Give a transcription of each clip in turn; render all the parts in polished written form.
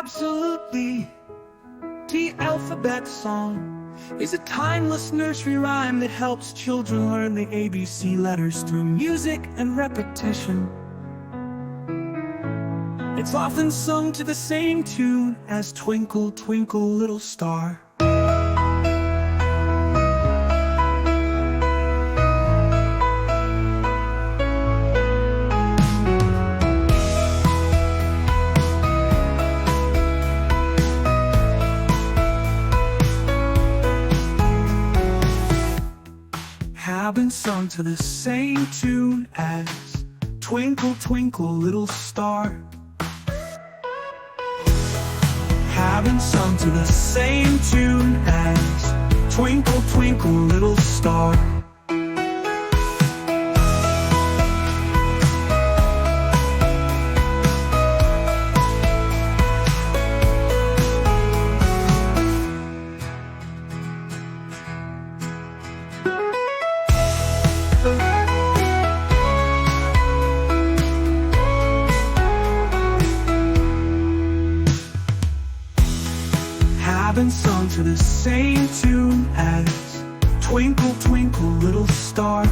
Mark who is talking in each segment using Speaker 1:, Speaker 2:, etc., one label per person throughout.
Speaker 1: Absolutely. The alphabet song is a timeless nursery rhyme that helps children learn the ABC letters through music and repetition. It's often sung to the same tune as Twinkle, Twinkle, Little Star. Have been sung to the same tune as Twinkle, Twinkle, Little Star. Have been sung to the same tune as Twinkle, Twinkle, Little Star. Have been sung to the same tune as Twinkle, Twinkle, Little Star.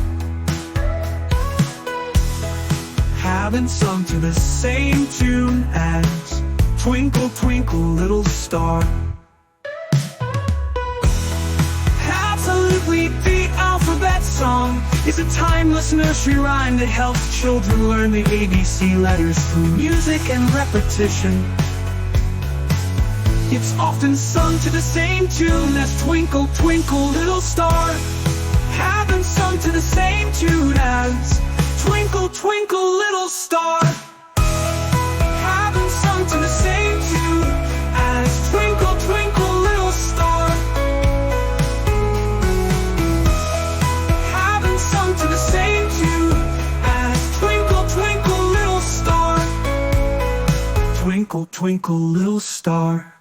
Speaker 1: Have been sung to the same tune as Twinkle, Twinkle, Little Star. Absolutely, the alphabet song is a timeless nursery rhyme that helps children learn the ABC letters through music and repetition. It's often sung to the same tune as Twinkle, Twinkle, Little Star. Have been sung to the same tune as Twinkle, Twinkle, Little Star. Have been sung to the same tune as Twinkle, Twinkle, Little Star. Have been sung to the same tune as Twinkle, Twinkle, Little Star. Twinkle, twinkle, little star.